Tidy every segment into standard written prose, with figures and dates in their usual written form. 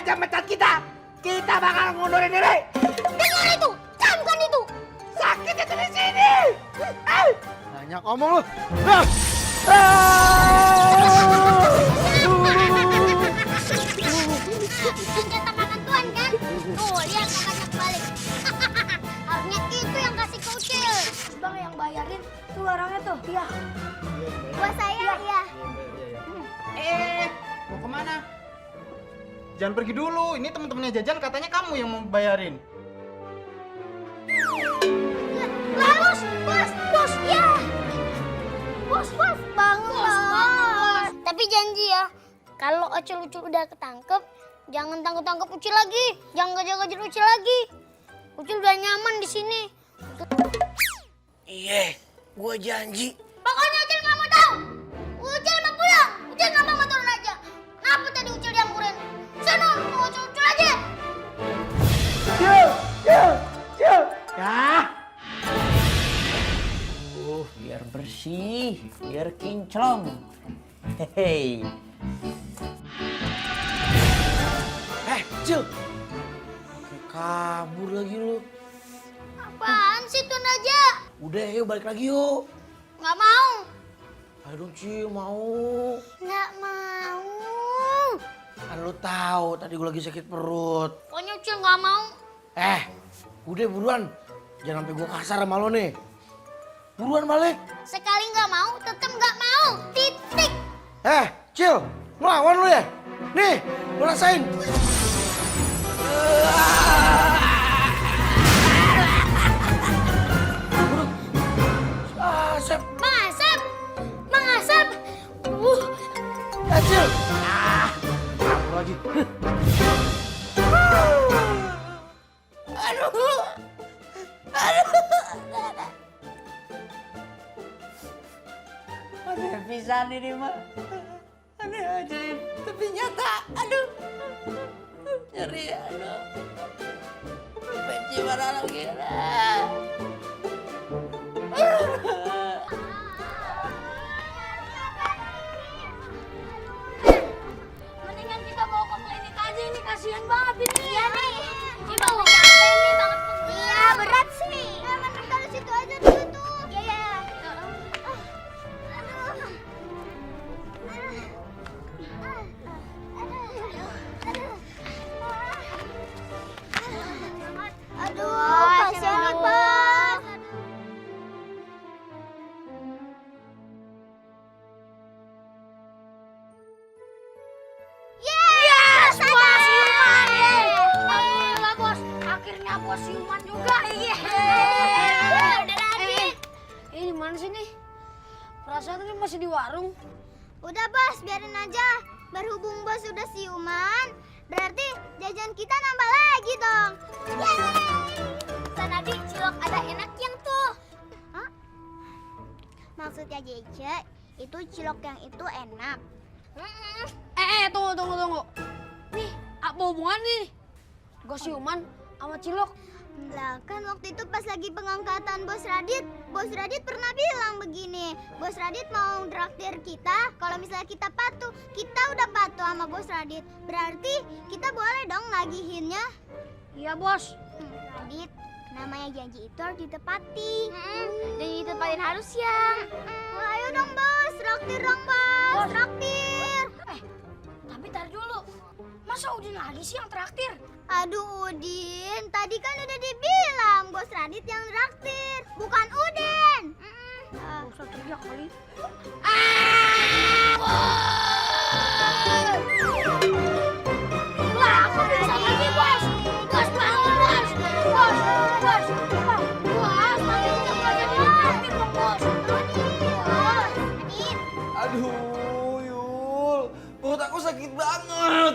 sengaja mecat kita bakal ngundurin diri. Dengar itu, camkan itu. Sakit itu di sini. Banyak omong lu. Senjata makan tuan kan? Tuh, lihat kakaknya kebalik. Harusnya itu yang kasih ke Ucil. Bang yang bayarin tuh orangnya tuh. Iya. Buat saya, iya. Mau kemana? Jangan pergi dulu, ini teman-temannya Jajan katanya kamu yang mau bayarin. Bos, ya. Bos, bangun. Tapi janji ya, kalau Ucil udah ketangkep, jangan tangkap Ucil lagi. Jangan kejar-kejar Ucil lagi. Ucil udah nyaman di sini. Iya, gua janji. Pokoknya Ucil nggak mau tahu. Ucil mau pulang. Ucil nggak mau turun aja. Kenapa tadi Ucil dianggurin? Sana, mau Ucil aja. Cil. Ya. Biar bersih, biar kinclong. Hehe. Cil. Kabur lagi lu. Apaan sih Tuan Raja? Udah, yuk balik lagi yuk. Nggak mau. Ayo dong Cil, mau. Nggak mau. Kan lu tahu tadi gua lagi sakit perut. Pokoknya Ucil nggak mau. Udah buruan. Jangan sampai gua kasar sama lo nih. Buruan balik. Sekali nggak mau, tetap nggak mau. Titik. Cil, melawan lu ya? Nih, lu rasain. Asep. Mang Asep. Cil. Kabur lagi. Aneh pisan ini mah. Aneh ajaib, tapi nyata. Aduh. Nyeri, aduh. Benci mana lagi. Mendingan kita bawa ke klinik aja, ini kasihan banget ini. Iya nih. Ini bawa capek nih banget. Iya, berat sih. Mending taruh situ aja dulu tuh. Iya. Aduh, kasihan banget. Yes, bos siuman. Alhamdulillah bos, akhirnya bos siuman juga. Iya. Ini mana sih nih? Perasaan ini masih di warung. Udah bos, biarin aja. Berhubung bos sudah siuman, berarti jajan kita nambah lagi dong. Sana di cilok ada enak yang tuh. Hah? Maksudnya Jece, itu cilok yang itu enak. Tunggu. Nih, apa hubungan nih? Gue siuman sama cilok. Lah kan waktu itu pas lagi pengangkatan Bos Radit pernah bilang begini, Bos Radit mau traktir kita kalau misalnya kita patuh. Kita udah patuh sama Bos Radit, berarti kita boleh dong nagihinnya. Iya bos. Radit, namanya janji itu harus ditepati. Janji ditepatin harus ya. Ayo dong bos, traktir dong bos, traktir. Tapi tar dulu. Masa Udin lagi sih yang traktir? Aduh Udin, tadi kan udah dibilang Bos Radit yang traktir, bukan Udin. Gak usah teriak kali. Wah, aku bisa lagi bos. Bos bangun bos. Bos. Bos, panggil bos jadi traktir dong bos. Radit. Aduh, Yul. Perut aku sakit banget.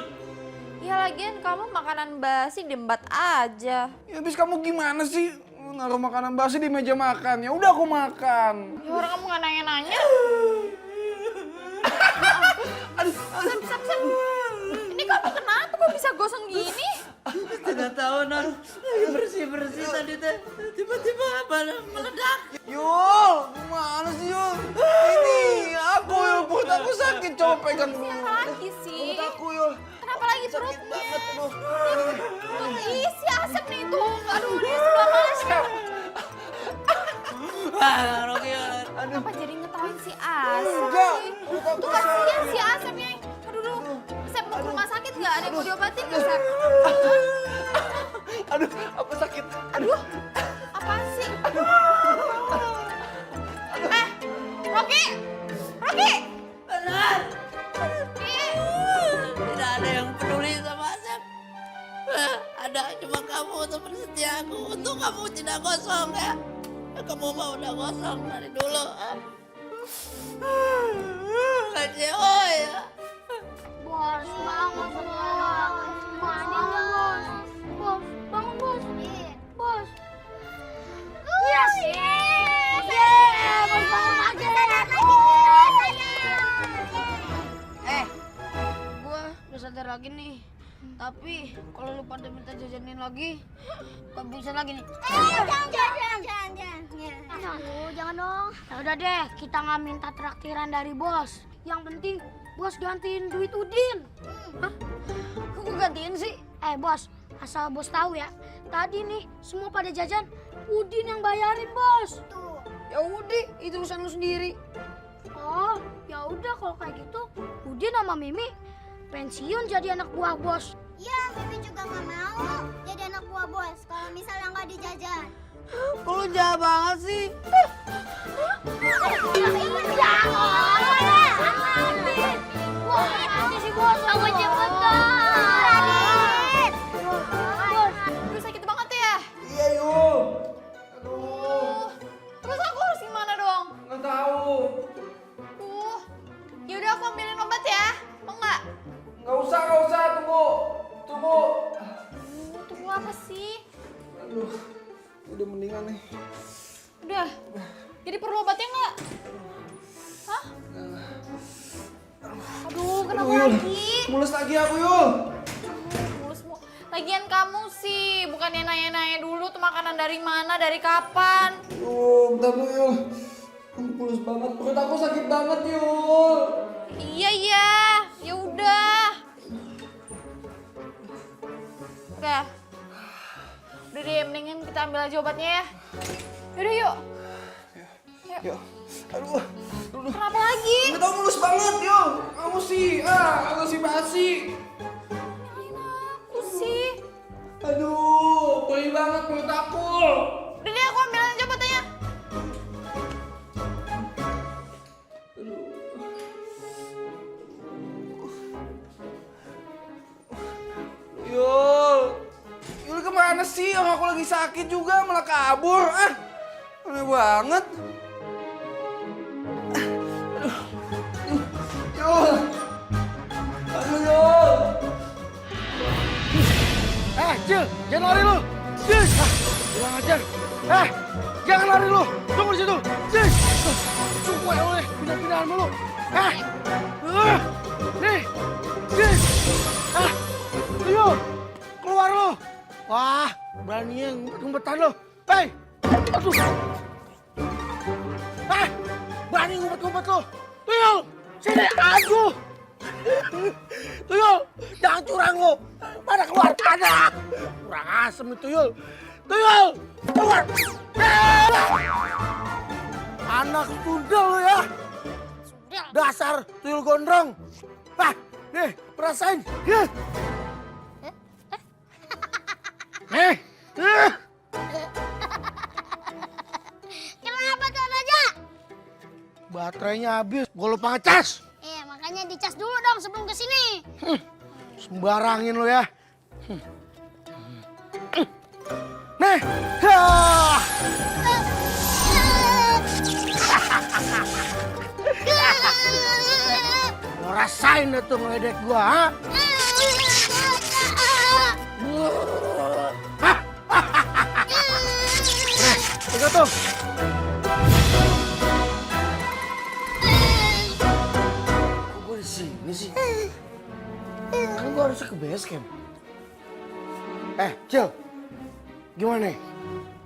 Ya lagian kamu makanan basi diembat aja. Ya habis kamu gimana sih? Naruh makanan basi di meja makan. Ya udah aku makan. Ya orang kamu nggak nanya-nanya. Sep. Ini kamu kenapa kok bisa gosong gini? Tidak tahu non. Lagi bersih tadi teh. Tiba-tiba apa meledak. Yul, gimana sih Yul? Ini aku Yul, perut aku sakit. Coba pegang dulu. Apa lagi sih? Perut aku Yul. Kenapa kenapa lagi perutnya? Ih, si Asep nih tuh. Aduh, dia sebelah mana sih? Rocky. Kenapa jadi ngetawain si Asep Enggak, sih? Tuh kasihan si Asepnya. Aduh, Asep mau ke rumah sakit nggak? Ada yang mau diobatin nggak, Asep? Aduh, apa sakit? Aduh, apaan sih? Rocky! Rocky! Benar. Ih, Tidak ada yang peduli sama Asep. Ada cuma kamu teman setia aku. Untuk kamu tidak kosong ya. Kamu mah udah kosong dari dulu. Kecewa ya. Bos, bangun bos. Bangun bos. Bangun bos. Bos. Yes. Bos bangun lagi. Gue udah sadar lagi nih. Tapi kalau lu pada minta jajanin lagi, gak bisa lagi nih. Jangan dong. Ya udah deh, kita nggak minta traktiran dari bos. Yang penting bos gantiin duit Udin. Hah? Kok gue gantiin sih? Bos, asal bos tahu ya. Tadi nih semua pada jajan, Udin yang bayarin bos. Tuh. Ya udah, itu urusan lu sendiri. Oh, ya udah kalau kayak gitu, Udin sama Mimi pensiun jadi anak buah bos. Ya, Mimi juga nggak mau jadi anak buah bos kalau misalnya nggak dijajan. Kok lu jahat banget sih? aduh sakit banget ya. Iya, Yul. Terus aku harus gimana dong? Nggak tahu. Yaudah aku ambilin obat ya. Mau nggak? Nggak usah, tunggu. Tunggu apa sih? Aduh, udah mendingan nih. Udah. Jadi perlu obatnya nggak? Hah? Aduh, kenapa Yul. lagi? Mulus lagi aku, Yul. Mulus. Lagian kamu sih, bukannya nanya-nanya dulu tuh makanan dari mana, dari kapan. Bentar dulu, Yul. Aku mulus banget, perut aku sakit banget, Yul. Iya, ya udah. Udah deh, mendingan kita ambil aja obatnya ya. Yaudah yuk. Yuk, aduh. Kenapa lagi? Nggak tahu mulus banget, Yul. Kamu sih basi. Nyalain aku sih. Aduh, perih banget perut aku. Udah deh, aku ambil aja obatnya. Yul kemana sih? Orang aku lagi sakit juga malah kabur. Aneh banget. Yul. Aduh, Yul. Cil, jangan lari lu. Cil, bilang ajar. Jangan lari lu. Tunggu di situ. Cil, cukup ya oleh pindah-pindahan mulu. Nih, Cil. Ayo, keluar lu. Wah, beraninya ngumpet-ngumpetan lu. Hei, aduh. Berani ngumpet-ngumpet lu. Tuyul, sini, aduh. Tuyul, jangan curang lu. Pada keluar, ada. Kurang asem nih Tuyul. Tuyul, keluar. Anak tundel lu ya. Dasar Tuyul gondrong. Nih, rasain. Kenapa tuh Raja? Baterainya habis, gue lupa ngecas. Makanya dicas dulu dong sebelum kesini. Sembarangin lo ya. Nih. Lo rasain deh tuh ngeledek gua, ha? Tiga tuh. Kok gue di sini sih? Kan gue harusnya ke base camp. Cil, gimana nih?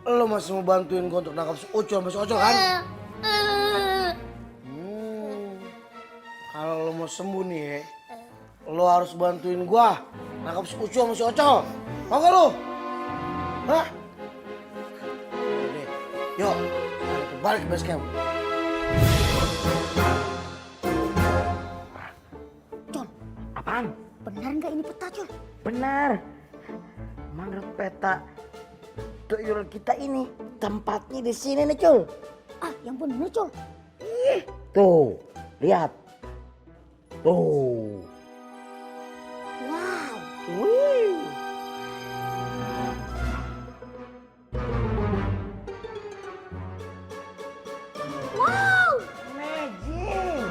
Lo masih mau bantuin gue untuk nangkap si Ucul sama si Ocol kan? Kalau lo mau sembuh nih ya, lo harus bantuin gua nangkap si Ucu sama si Ocol. Mau gak lo? Hah? Udah, yuk, kita balik ke base camp. Col, Apaan? benar nggak ini peta, Col? Benar. Menurut peta tuyul kita ini tempatnya di sini nih, Cul. Ah, yang benar, Col. Tuh, lihat. Tuh. Wow. Wih. Wow. Magic.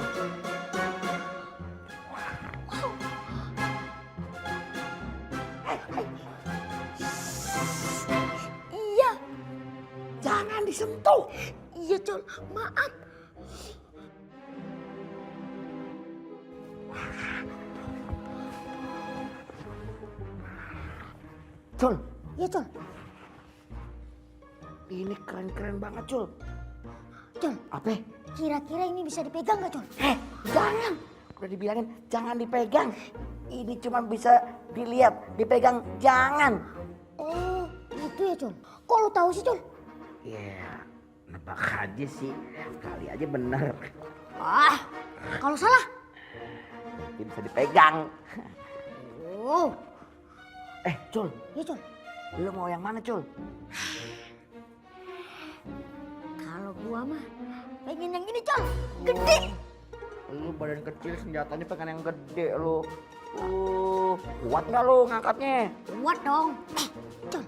Iya. Jangan disentuh. Iya, Col. Maaf. Cul, Iya, Col. ini keren-keren banget, Cul. Col, Apa? kira-kira ini bisa dipegang nggak, Col? Jangan. Udah dibilangin jangan dipegang. Ini cuma bisa dilihat, dipegang jangan. Oh, gitu ya, Col. Kok lo tahu sih, Col? Ya, nebak aja sih. Kali aja bener. Ah, kalau salah. Mungkin bisa dipegang. Oh, Cul, iya, Col. lu mau yang mana, Cul? Kalau gua mah pengen yang ini, Col. Gede. Lu badan kecil, senjatanya pengen yang gede lu. Kuat nggak lu ngangkatnya? Kuat dong. Col.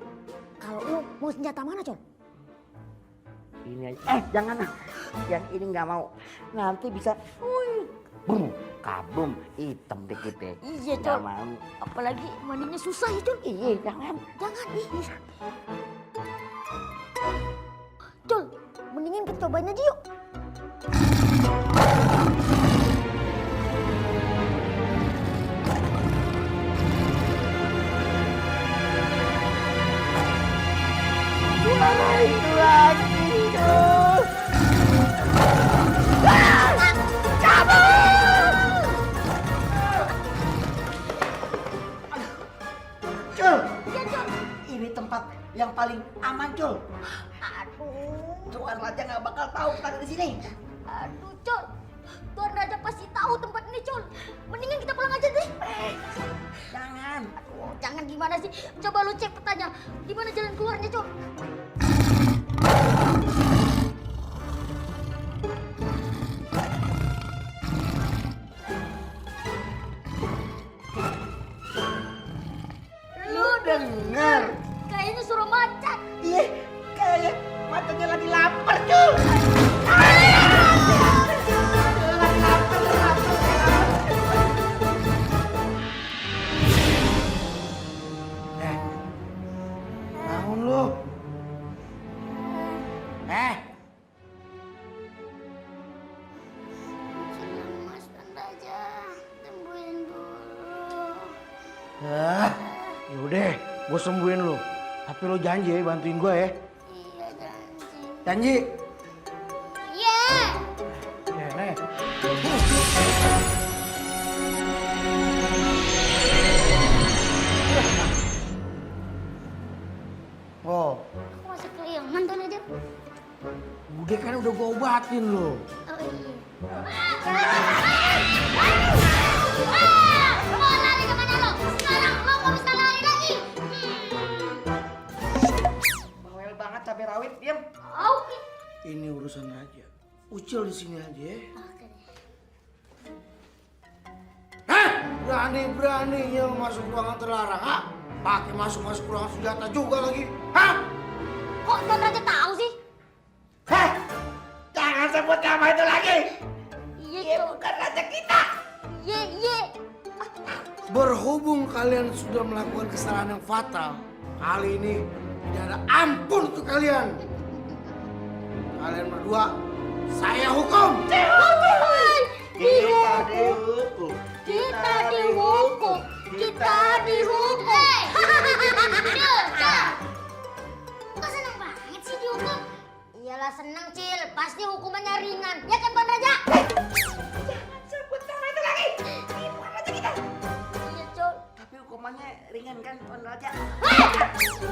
Kalau lu mau senjata mana, Col? Ini aja. Jangan lah. Yang ini nggak mau. Nanti bisa. Bum, kabum, hitam dikit deh. Iya, Nggak Col. mau. Apalagi mandinya susah ya, Col. Iya, jangan. Jangan, ih. Col, mendingan kita cobain aja yuk. Itu lagi, Cul. Cul, ini tempat yang paling aman, Cul. Aduh, Tuan Raja nggak bakal tahu kita ada di sini. aduh, Col. Tuan Raja pasti tahu tempat ini, Col. Mendingan kita pulang aja deh. Jangan. Aduh, jangan gimana sih? Coba lu cek petanya. Di mana jalan keluarnya, Col? Lu denger? Kayaknya suara macan. Iya, kayak matanya lagi lapar, Cul. Bangun lu. Senang Mas Tuan Raja, sembuhin dulu. Yaudah, gue sembuhin lu. Tapi lu janji ya bantuin gue ya. Iya, janji. Janji. Iya. Ya, nih. Oh, Aku masih keliangan Tuan Raja. udah kan udah gue obatin lo. Oh iya. Mau lari kemana lo? Sekarang lo mau bisa lari lagi. Bawel banget cabai rawit, diam. Oke. Ini urusan raja. Ucil di sini aja ya. Oke deh. Hah? Berani-beraninya lo masuk ruangan terlarang, ha? Pakai masuk-masuk ruangan senjata juga lagi. Hah? Kok Tuan Raja tahu sih? Hah? Jangan sebut nama itu lagi. Iya, Dia bukan raja kita. Iya, iya. Berhubung kalian sudah melakukan kesalahan yang fatal, kali ini tidak ada ampun untuk kalian. Kalian berdua, saya hukum. Dihukum. dihukum. Kita dihukum. Kita dihukum. Kok seneng banget sih dihukum? Iyalah seneng, Cil. Pasti hukumannya ringan. Ya kan, Tuan Raja? Jangan sebut nama itu lagi. Ini bukan raja kita. hukumannya ringan kan Tuan Raja?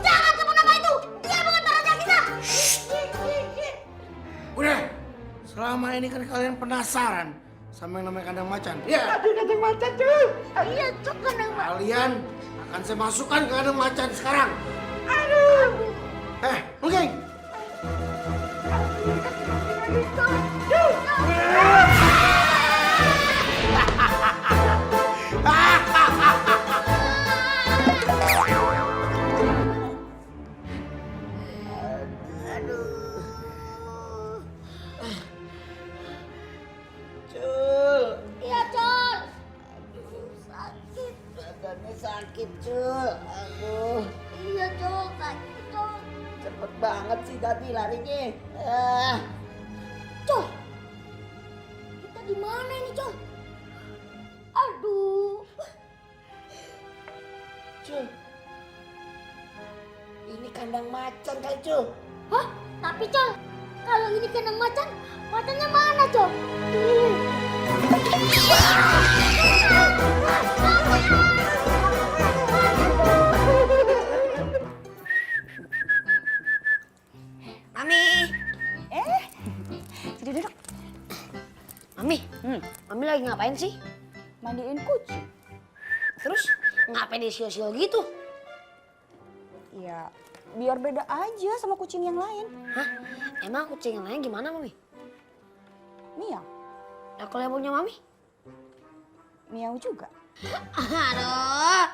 Jangan sebut nama itu. Dia bukan raja kita. Udah, selama ini kan kalian penasaran sama yang namanya kandang macan. Ya, Iya, Cok, kandang macan. kalian akan saya masukkan ke kandang macan sekarang. Aduh. Mungkin. Cul, Iya, Col. sakit. Badannya sakit, Cul. Aduh, Iya, Col. Sakit, Col. cepet banget sih tadi larinya. Col. Kita di mana ini, Col? Aduh. Cul, ini kandang macan kali, Cul. Hah? Tapi, Col, kalau ini kandang macan, macannya mana, Col? Mami. Sini duduk. Mami, Mami lagi ngapain sih? Mandiin kucing. Terus ngapain disio-sio gitu? Ya, biar beda aja sama kucing yang lain. Hah? Emang kucing yang lain gimana, Mami? Miau, Nah, kalau yang punya Mami? miau juga. Aduh,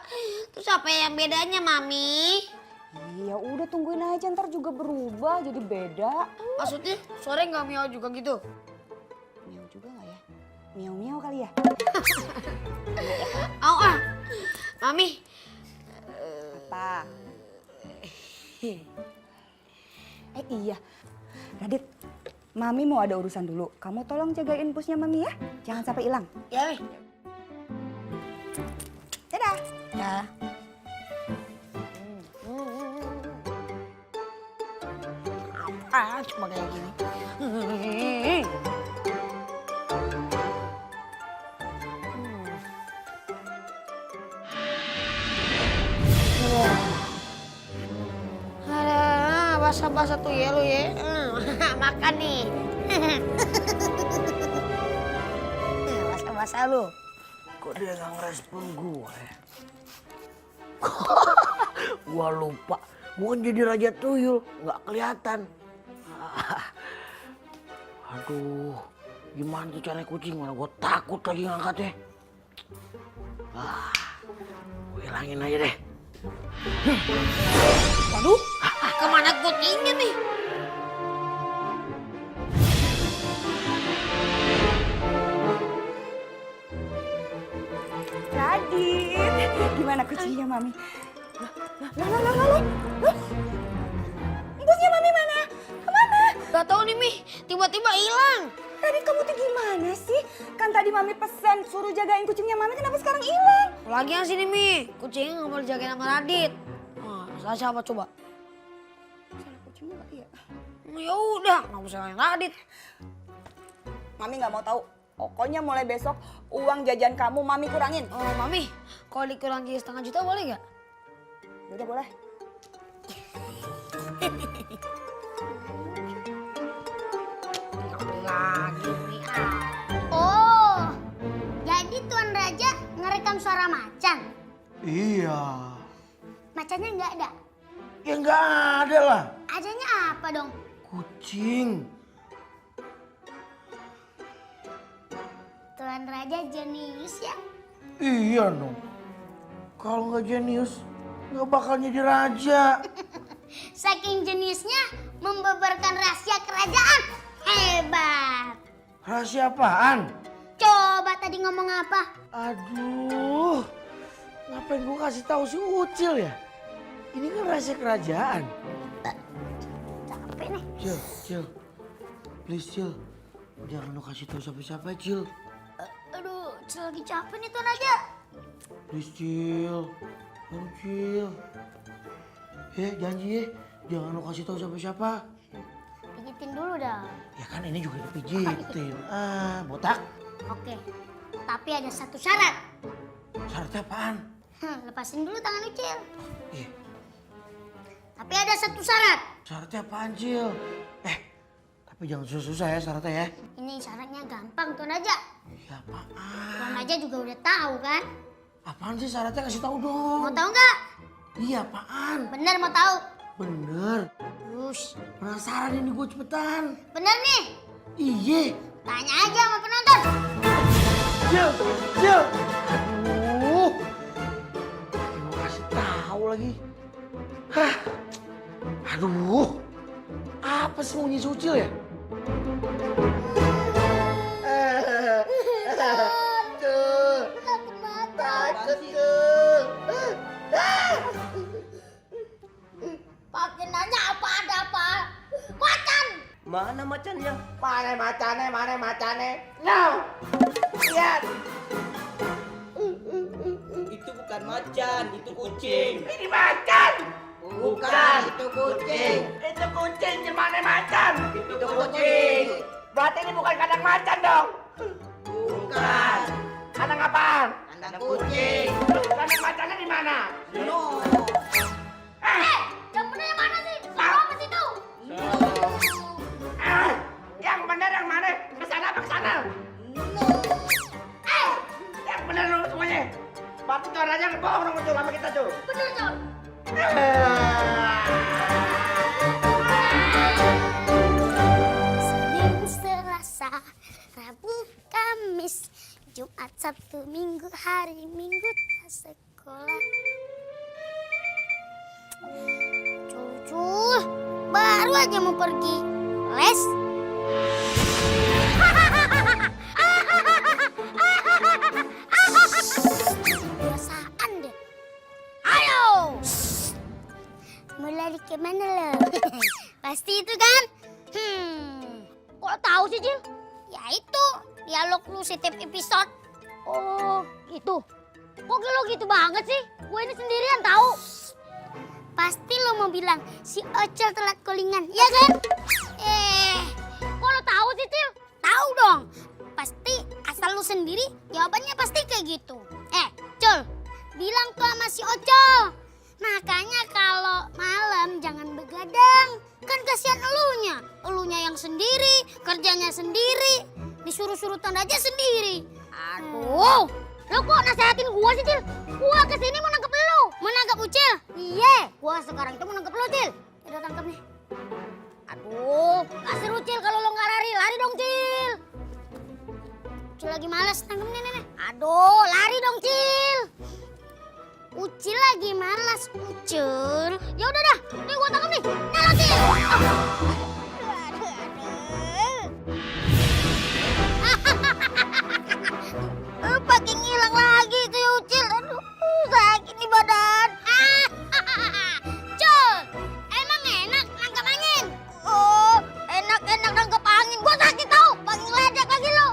terus apa yang bedanya, Mami? Ya udah tungguin aja, ntar juga berubah jadi beda. Maksudnya sore nggak miau juga gitu? Miau juga nggak ya? Miau-miau kali ya? Au Mami. Apa? Iya, Radit. Mami mau ada urusan dulu. Kamu tolong jagain busnya Mami ya. Jangan sampai hilang. Ya, Mi. Dadah. Ya. Cuma kayak gini. Ada basah-basah tuh ya lu ya. Makan nih. Basah-basah lu. Kok dia nggak ngerespon gue ya? Gua lupa. Gua kan jadi raja tuyul, nggak kelihatan. Aduh, gimana tuh caranya kucing? Mana gue takut lagi ngangkatnya. Gue hilangin aja deh. Waduh, kemana kucingnya nih? Radit, gimana kucingnya Mami? Lah. Busnya Mami mana? Kemana? Gak tau nih, Mi. Tiba-tiba hilang. Radit, kamu tuh gimana sih? Kan tadi Mami pesan suruh jagain kucingnya Mami, kenapa sekarang hilang? Lagian sini, Mi. Kucingnya nggak mau dijagain sama Radit. Nah, salah siapa coba? Salah kucingnya nggak ya? Ya udah, nggak usah salahin Radit. Mami nggak mau tahu. Pokoknya mulai besok uang jajan kamu Mami kurangin. Oh, Mami, kalau dikurangi 1,5 juta boleh nggak? Udah boleh. Lagi, Mi. Oh, jadi Tuan Raja ngerekam suara macan. Iya. Macannya nggak ada. Ya nggak ada lah. Adanya apa dong? Kucing. Tuan Raja jenius ya. Iya dong. Kalau nggak jenius, nggak bakal jadi raja. Saking jeniusnya membeberkan rahasia kerajaan. Hebat. Rahasia apaan? Coba tadi ngomong apa? Aduh, ngapain gue kasih tahu si Ucil ya? Ini kan rahasia kerajaan. Capek nih. Cil, please Cil, jangan lo kasih tahu siapa-siapa Cil. Aduh, lagi capek nih Tuan Raja. Please Cil, Cil. Janji ya, jangan lo kasih tahu siapa-siapa. Pijitin dulu dah. Ya kan ini juga dipijitin. Botak. Oke, tapi ada satu syarat. Syaratnya apaan? Lepasin dulu tangan Ucil. Iya. Tapi ada satu syarat. Syaratnya apaan, Cil? Tapi jangan susah-susah ya syaratnya ya. Ini syaratnya gampang, Tuan Raja. Ya apaan? Tuan Raja juga udah tahu kan? Apaan sih syaratnya, kasih tahu dong. Mau tahu nggak? Iya apaan? Bener mau tahu? Bener. Terus, Penasaran ini gue cepetan. bener nih. Iya. Tanya aja sama penonton. Cil, Cil. Aduh. Pakai mau kasih tahu lagi. Hah. Aduh. Apa sih maunya si Ucil ya? Pakai nanya apa ada apa? Macan. Mana macannya? Mana macannya? No. Lihat. Itu bukan macan, itu kucing. Ini macan. Bukan, itu kucing. Itu kucing, gimana macan? Itu kucing. Berarti ini bukan kandang macan dong. Bukan. Kandang apaan? Kandang kucing. Kandang macannya di mana? No. Yang bener yang mana sih? Sama apa situ? Yang benar yang mana? Kesana apa kesana? Yang benar lu semuanya. Berarti tuan raja bohong dong Ucil sama kita tuh. Bener, Col. Senin, Selasa, Rabu, Kamis, Jumat, Sabtu, Minggu, hari Minggu tak sekolah. Cucu, baru aja mau pergi les. Kebiasaan deh. Ayo. Mau lari kemana lo? Pasti itu kan? Kok tahu sih, Cil? Ya itu, dialog lu setiap episode. Oh, gitu. Kok lo gitu banget sih? Gue ini sendirian tahu. Pasti lo mau bilang si Ocel telat callingan, ya kan? Kok lo tahu sih, Cil? Tahu dong. Pasti asal lu sendiri jawabannya pasti kayak gitu. Col, bilang tuh sama si Ocel. Makanya kalau malam jangan begadang. Kan kasihan elunya. Elunya yang sendiri, kerjanya sendiri. Disuruh-suruh tanda aja sendiri. Aduh, lo kok nasehatin gua sih, Cil? Gua kesini mau nangkep lo. Mau nangkep Ucil? Iya, gua sekarang itu mau nangkep lo, Cil. Udah tangkap nih. Aduh, gak seru, Cil, kalau lo nggak lari. Lari dong, Cil. Ucil lagi malas tangkap nih, Nenek. Aduh, lari dong, Cil. Ucil lagi malas, Ucil. Ya udah dah, nih gua tangkap nih. Nah, lo, Cil. Pakai ngilang lagi tuh ya Ucil. Aduh, sakit nih badan. Cul, emang enak nangkap angin? Oh, enak-enak nangkep angin. Gua sakit tau, pakai ngeledek lagi lo.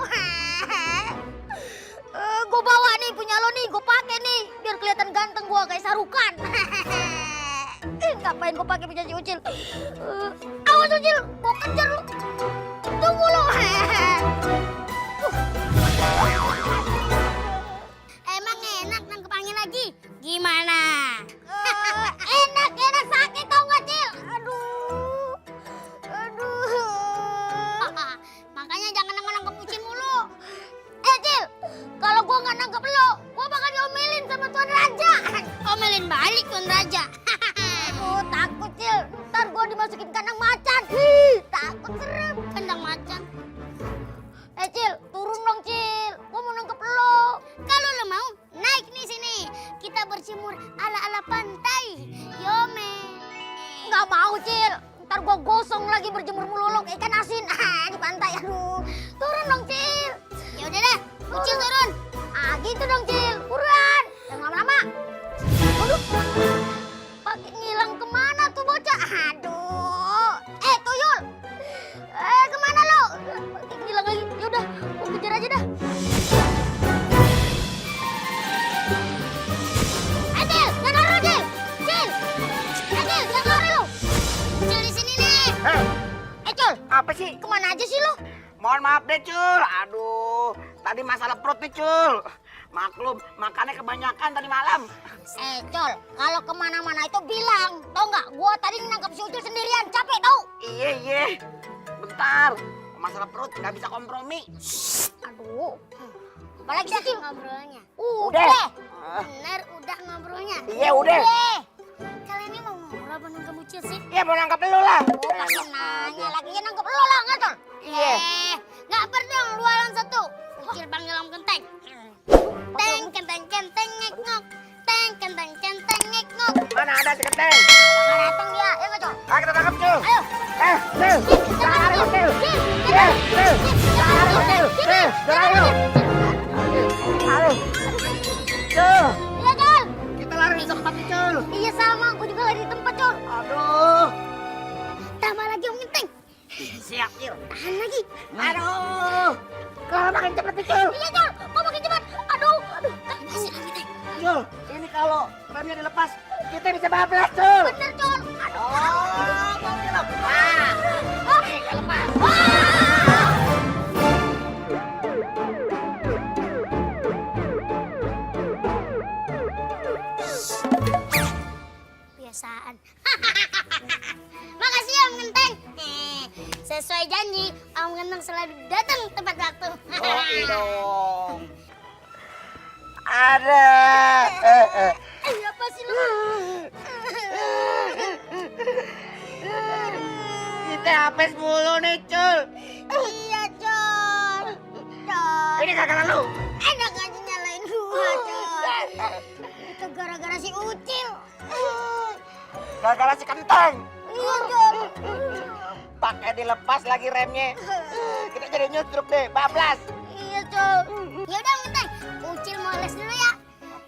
Gua bawa nih punya lo nih, gua pakai nih biar kelihatan ganteng gua kayak Sarukan. Ngapain gua pakai punya si Ucil? Awas Ucil, gua kejar lo. Tunggu lo. Emang enak nangkep angin lagi? Gimana? Enak sakit tau gak, Cil? Aduh. Makanya jangan nangkep Ucil mulu. Cil, kalau gua nggak nangkep lo, gua bakal diomelin sama Tuan Raja. Omelin balik Tuan Raja. Aduh, takut, Cil. Ntar gua dimasukin kandang macan. Takut serem. Kandang macan. Cil, turun dong, Cil. Gua mau nangkep lo. Kalau lo mau, naik nih sini. Kita berjemur ala-ala pantai. Yome. Nggak mau, Cil. Ntar gua gosong lagi berjemur melulu kayak ikan asin. Di pantai, aduh. Turun dong, Cil. Ya udah dah, Ucil turun. Gitu dong, Cil. Buruan. Jangan lama-lama. Aduh. Pakai ngilang kemana tuh bocah? Aduh. Tuyul. Kemana lo? Pakai ngilang lagi. Yaudah, gua kejar aja dah. Cil, jangan lari Cil. Cil. Cil, jangan lari lo. Cil di sini nih. Cul. Apa sih? Kemana aja sih lo? Mohon maaf deh Cul. Aduh, tadi masalah perut nih Cul. Maklum, makannya kebanyakan tadi malam. Col, kalau kemana-mana itu bilang, tau nggak? Gua tadi nangkep si Ucil sendirian, capek tau? Iya. Bentar. Masalah perut nggak bisa kompromi. Aduh. Apalagi sih ngobrolnya? Udah. Bener, udah ngobrolnya. Iya, udah. Kalian ini mau ngobrol apa nangkep Ucil sih? Iya, mau nangkep lu lah. Oh, pakai nanya lagi ya nangkep lo lah, nggak, Col? Iya. Nggak dong, lu alam satu. Ucil panggil om Genteng. Teng, kenteng, kenteng, ngek, ngok. Teng, kenteng, kenteng, ngek, ngok. Mana ada si Genteng? Nggak datang dia, ya nggak, Col? Ayo kita tangkap, Cul. Ayo. Cul. Jangan lari, Cul. Cul. Jangan lari, Cul. Jangan lari. Ayo. Cul. Iya, Col. Kita lari di tempat nih, Cul. Iya sama, gue juga lagi di tempat, Col. Aduh. Tambah lagi om Genteng. Siap, Cul. Tahan lagi. Aduh. Kalau makin cepet nih, Cul. Iya, Col. Mau makin cepat. Aduh. Masih lagi, Teng. Cul, ini kalau remnya dilepas, kita bisa bablas, Cul. Bener, Col. Aduh, mau dilepas. Nih, nggak lepas. Kebiasaan. Makasih Om Genteng. Sesuai janji, Om Genteng selalu datang tepat waktu. Oke dong. Ada. Apa sih lu? Kita hapes mulu nih, Cul. Iya, Col. Col. Ini kagak lalu. Enak aja nyalain gua, Col. Itu gara-gara si Ucil. Gara-gara si Kenteng. Iya, Col. Pakai dilepas lagi remnya. Kita jadi nyutruk deh, bablas. Iya, Col. Ya udah, Om Genteng. Ucil mau les dulu ya.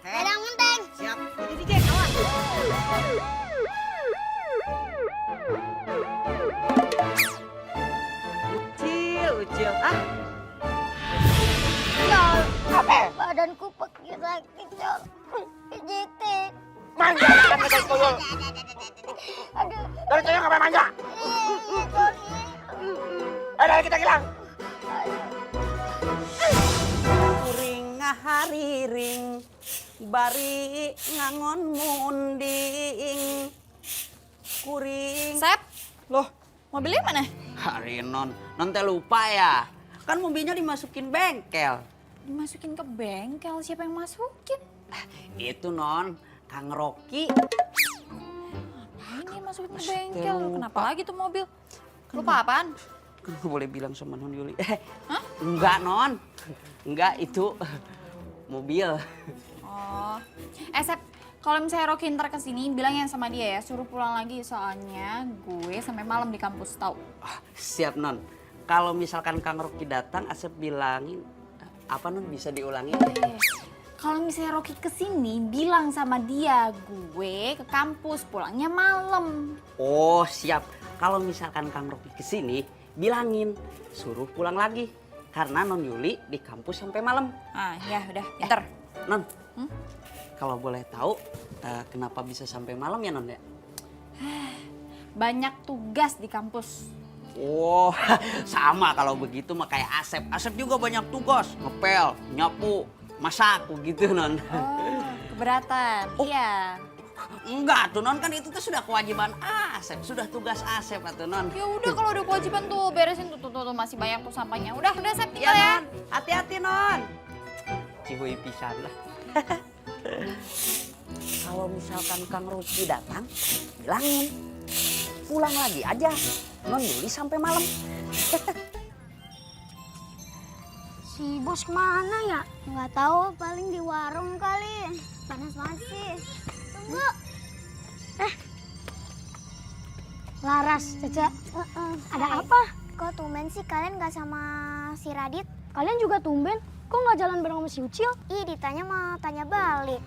Dadah, Om Genteng. Siap. Jadi DJ, kawan. Ucil. Ah, Col. apa? Badanku pakai sakit, Col. Pijitin. Manja kan dari tuyul. Aduh. Dari tuyul nggak boleh manja. Iya, Col. Ayo, kita hilang. Kuring ngahariring bari ngangon munding kuring. Sep, loh, mobilnya mana? Hari non teh lupa ya. Kan mobilnya dimasukin bengkel. Dimasukin ke bengkel, siapa yang masukin? Itu non, Kang Rocky. Ini masukin ke bengkel, kenapa lagi tuh mobil? Lupa apaan? Kan gue boleh bilang sama Non Yuli. Hah? Enggak non, enggak itu mobil. Oh, Sep, kalau misalnya Rocky ntar kesini, bilangin sama dia ya, suruh pulang lagi soalnya gue sampai malam di kampus tahu. Siap non. Kalau misalkan Kang Rocky datang, Asep bilangin apa non bisa diulangi? Kalau misalnya Rocky kesini, bilang sama dia gue ke kampus pulangnya malam. Oh siap. Kalau misalkan Kang Rocky kesini, bilangin suruh pulang lagi karena Non Yuli di kampus sampai malam. Ah ya udah, pinter. Non, kalau boleh tahu kenapa bisa sampai malam ya Non ya? Banyak tugas di kampus. Oh sama kalau begitu mah kayak Asep. Asep juga banyak tugas, ngepel, nyapu, masak gitu Non. Oh, keberatan. Iya. Enggak tuh Non, kan itu tuh sudah kewajiban Asep, sudah tugas Asep tuh Non. Ya udah kalau udah kewajiban tuh beresin tuh masih banyak tuh sampahnya. Udah Sep tinggal Iya ya. Non, hati-hati Non. Cihuy pisan lah. Kalau misalkan Kang Rocky datang, bilangin pulang lagi aja. Non Yuli sampai malam. Si bos kemana ya? Nggak tahu, paling di warung kali. Panas banget sih. Tunggu. Laras, Caca. Ada apa? Kok tumben sih kalian nggak sama si Radit? Kalian juga tumben? Kok nggak jalan bareng sama si Ucil? Ih, ditanya mau tanya balik.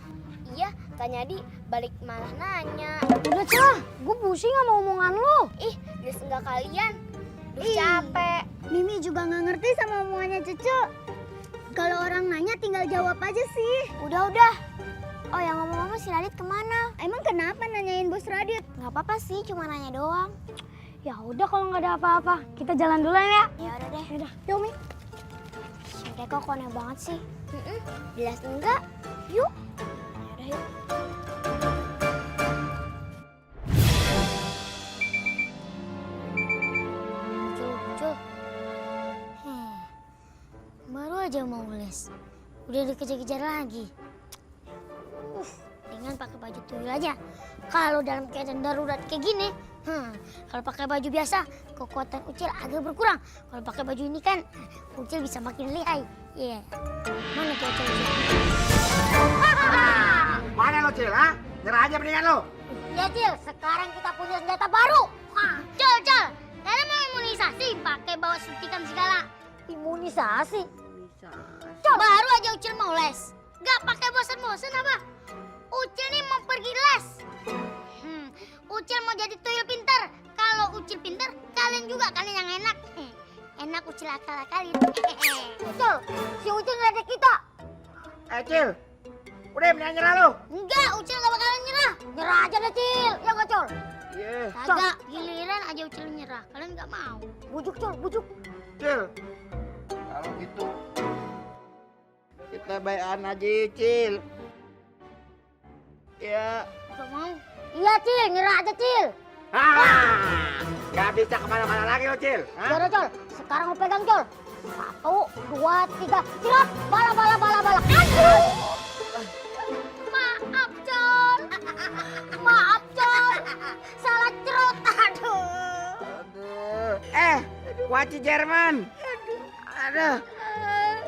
Iya, tanya di balik malah nanya. Udah, Cah. Gue pusing sama omongan lu. Ih, des enggak kalian. Duh, capek. Mimi juga nggak ngerti sama omongannya Cucu. Kalau orang nanya tinggal jawab aja sih. Udah. Oh ya ngomong-ngomong si Radit kemana? Emang kenapa nanyain bos Radit? Nggak apa-apa sih, cuma nanya doang. Ya udah kalau nggak ada apa-apa, kita jalan dulu ya. Ya udah deh. Yaudah, yuk Mi. Mereka kok aneh banget sih. Jelas enggak. Yuk. Yaudah yuk. Muncul. Baru aja mau les. Udah dikejar-kejar lagi. Dengan pakai baju tuyul aja. Kalau dalam keadaan darurat kayak gini, kalau pakai baju biasa, kekuatan Ucil agak berkurang. Kalau pakai baju ini kan, Ucil bisa makin lihai. Iya. Mana tuh Ucil? Mana lo, Cil? Ha? Nyerah aja mendingan lo. Ya, Cil. Sekarang kita punya senjata baru. Cil. Kalian mau imunisasi pakai bawa suntikan segala. Imunisasi? Cil, baru aja Ucil mau les. Gak pakai bosan-bosan apa? Ucil nih mau pergi les. Ucil mau jadi tuyul pintar. Kalau Ucil pintar, kalian juga kalian yang enak. Enak Ucil akal-akalin. Ucil, si Ucil ngeledek kita. Cil. Udah mendingan nyerah lo. Enggak, Ucil gak bakalan nyerah. Nyerah aja deh, Cil. Ya nggak, Cil? Iya. Kagak, giliran aja Ucil nyerah. Kalian nggak mau. Bujuk, Cil, bujuk. Cil. Kalau gitu, kita bayan aja, Cil. Ya. Gak mau. Iya, Cil. Nyerah aja, Cil. Gak bisa kemana-mana lagi lo, Cil. Yaudah, Cil. Sekarang lo pegang, Cil. 1, 2, 3. Cilap. Bala. Aduh. Maaf, Cil. Maaf, Cil. Salah cerut. Aduh. Waci Jerman. Aduh.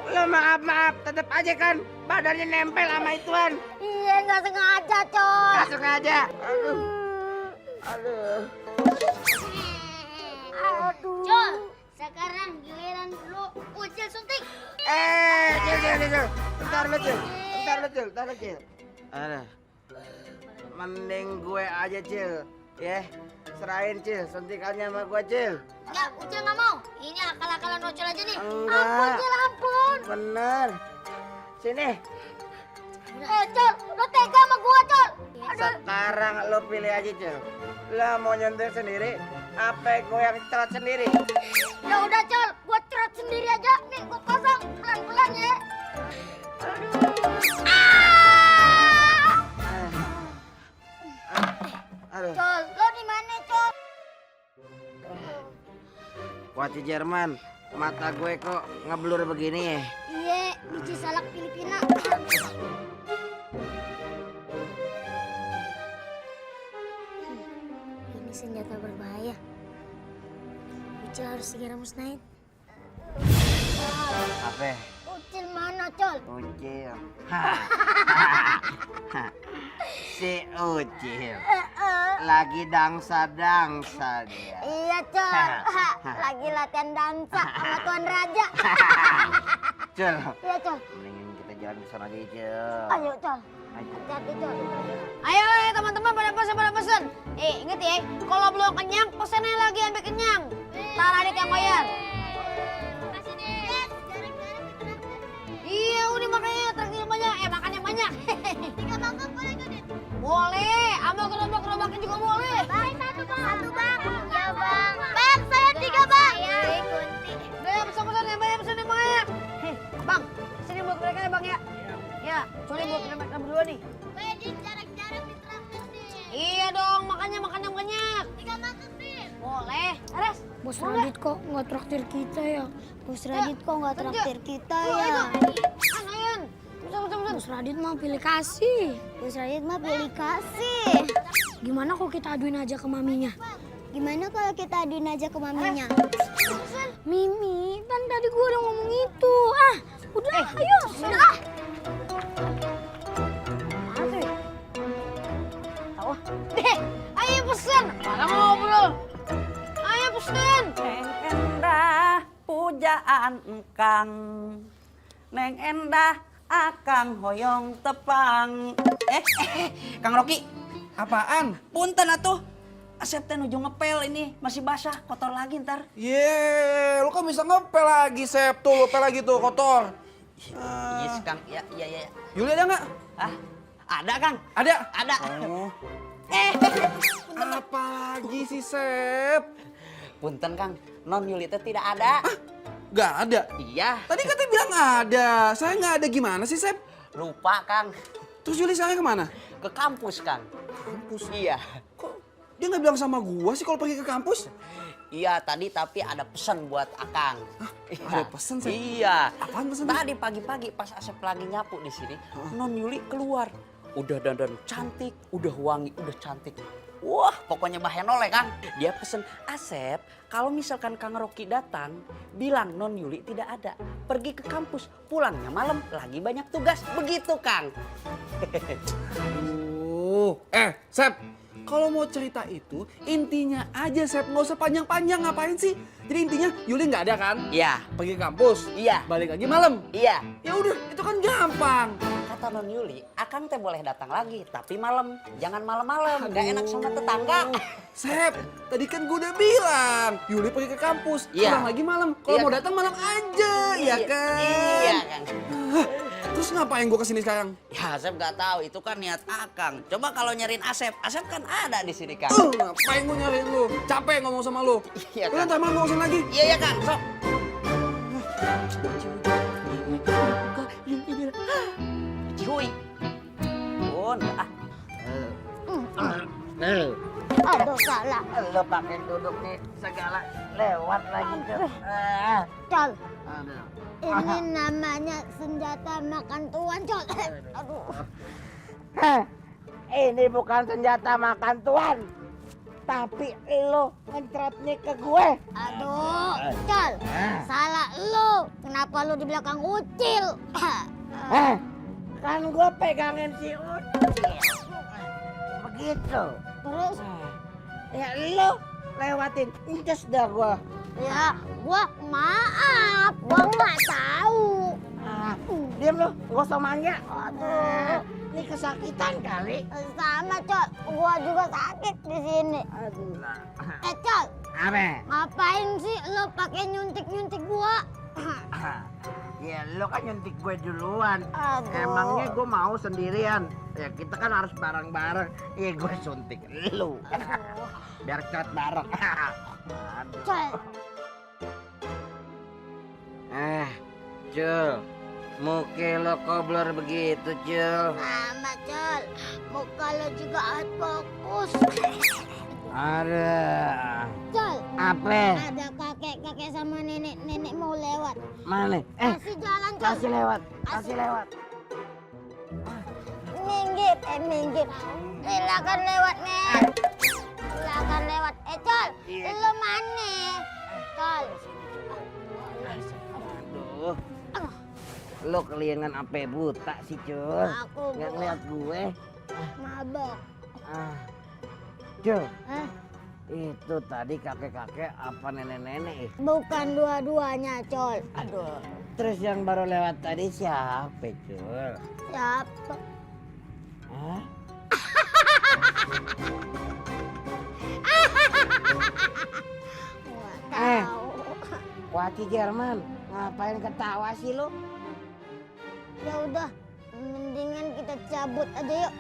Lo maaf. Tetep aja kan badannya nempel sama ituan. Iya, nggak sengaja, Cil. Gak sengaja. Aduh. Cil, sekarang giliran lu Ucil suntik. Cil. Bentar lo, Cil. Aduh. Mending gue aja, Cil. Ya, serahin, Cil. Suntikannya sama gue, Cil. Enggak, Ucil nggak mau. Ini akal-akalan Ucil aja nih. Enggak. Ampun, Cil, ampun. Bener. Sini. Cil, lo tega sama gua, Cil. Sekarang lo pilih aja, Cil. Lo mau nyontek sendiri, apa gue yang cerot sendiri? Ya udah, Cil, gua cerot sendiri aja. Nih, gua pasang pelan-pelan ya. Aduh. Cil, lo di mana, Cil? Waci Jerman, mata gue kok ngeblur begini ya? Iya, biji salak Filipina. Ini senjata berbahaya. Ucil harus segera musnahin. Apa? Ucil mana, Cil? Ucil. Si Ucil. Lagi dangsa dia. Iya, Cil. Lagi latihan dansa sama Tuan Raja. Cil, Iya, Cil. mendingin kita jalan ke sana aja, Cil. Ayo, Cil. Ayo. Hati-hati, Cil. Ayo teman-teman pada pesen. Ingat ya, kalau belum kenyang pesen aja lagi sampai kenyang. Ntar adik yang bayar. Makasih, Dek. Iya udah makanya traktir banyak, makan yang banyak. 3 mangkok boleh gak, Dek? Boleh, sama gerobak-gerobaknya juga boleh. Bang, 1, Bang. 1, Bang. Ya, Bang. Bang, saya 3, Bang. Ya, Kunti. Udah pesan-pesan yang banyak. Bang, sini buat mereka ya bang ya. Ya, sorry buat mereka berdua nih. Wedding jarang-jarang ditraktir, Dek. Iya dong, makanya makan yang banyak. 3 mangkok, Dek. Boleh. Ares, Bos Radit kok nggak traktir kita ya? Bos Radit kok nggak traktir kita ya? Ayan. Pesan. Bos Radit mau pilih kasih. Bos Radit mah pilih kasih. Gimana kok kita aduin aja ke maminya? Gimana kalau kita aduin aja ke maminya? Mimi, kan tadi gua udah ngomong itu. Udah, ayo. Udah. Deh, ayo pesen. Ada ngobrol. Ayo pesen. Neng endah pujaan engkang, Neng endah akang hoyong tepang. Kang Roki, Apaan? punten atuh. Asep teh nuju ngepel ini masih basah, kotor lagi ntar. Lu kan bisa ngepel lagi, Sep. Tuh, ngepel lagi tuh, kotor. Yes, Kang. Iya. Yuli ada nggak? Hah? Ada, Kang. Ada? Ada. Oh. Punten. Apa lagi sih, Sep? Punten, Kang. Non Yuli teh tidak ada. Nggak ada? Iya. Tadi katanya bilang ada. Saya nggak ada gimana sih, Sep? Lupa, Kang. Terus Yuli saya kemana? Ke kampus, Kang. Kampus? Iya. Kok dia nggak bilang sama gua sih kalau pergi ke kampus? Iya, tadi tapi ada pesan buat Akang. Iya. Ada pesan, Sep? Iya. Apaan pesan? Tadi pagi-pagi pas Asep lagi nyapu di sini, Non Yuli keluar. Udah dandan cantik, udah wangi, udah cantik. Wah, pokoknya bahenol ya, Kang. Dia pesen, Asep, kalau misalkan Kang Rocky datang, bilang Non Yuli tidak ada. Pergi ke kampus, pulangnya malam, lagi banyak tugas. Begitu, Kang. Sep, kalau mau cerita itu intinya aja, Sep, nggak usah panjang-panjang. Ngapain sih? Jadi intinya Yuli nggak ada kan? Iya. Pergi ke kampus. Iya. Balik lagi malam. Iya. Ya udah, itu kan gampang. Kata Non Yuli, Akang teh boleh datang lagi, tapi malam. Jangan malam-malam, nggak enak sama tetangga. Sep, tadi kan gue udah bilang Yuli pergi ke kampus. Iya. Pulang lagi malam. Kalau Iya. mau datang malam aja, ya kan? Iya, Kang. Terus ngapain gue kesini sekarang? Ya, Asep nggak tahu, itu kan niat Akang. Coba kalau nyariin Asep, Asep kan ada di sini, Kang. Ngapain gue nyariin lu? Capek ngomong sama lu. Iya, Udah, Kang. ntar malam gue kesini lagi. Iya, iya, Kang. Sok. Cuy. Oh, enggak. Aduh, salah. Lo pakai duduk nih segala lewat lagi ke. Col, ini namanya senjata makan tuan, Col. Aduh. Ini bukan senjata makan tuan. Tapi lo ngencrotnya ke gue. Aduh, Col. Salah lu. Kenapa lu di belakang Ucil? Kan gue pegangin si Ucil. Begitu. Terus? Ya lo lewatin. Incus dah gue. Ya, gua maaf. Gua nggak tahu. Diam lo, gak usah manja. Aduh. Ini kesakitan kali. Sama, Col. Gua juga sakit di sini. Aduh. Col. Apa? Ngapain sih lo pakai nyuntik-nyuntik gua? Ya lo kan nyuntik gue duluan. Aduh. Emangnya gue mau sendirian? Ya kita kan harus bareng-bareng. Ya gue suntik lu. Biar cat bareng. Col. Cul. Muka lo kobler begitu, Cul. Sama, Col. Muka lo juga out fokus. Ada. Col. Apa? Ada kakek-kakek sama nenek-nenek mau lewat. Mana? Kasih jalan, Col. Kasih lewat. Kasih lewat. Minggir, minggir. Silakan lewat, Nek. Silakan lewat. Col, lo mana? Col. Aduh. Lo keliangan apa buta sih, Cul? Aku Nggak ngeliat gue. mabok. Cul, Hah? itu tadi kakek-kakek apa nenek-nenek? Bukan dua-duanya, Col. Aduh. Terus yang baru lewat tadi siapa, Cul? Siapa? Hah? Nggak tahu. Waki Jerman, ngapain ketawa sih lo? Ya udah, mendingan kita cabut aja yuk.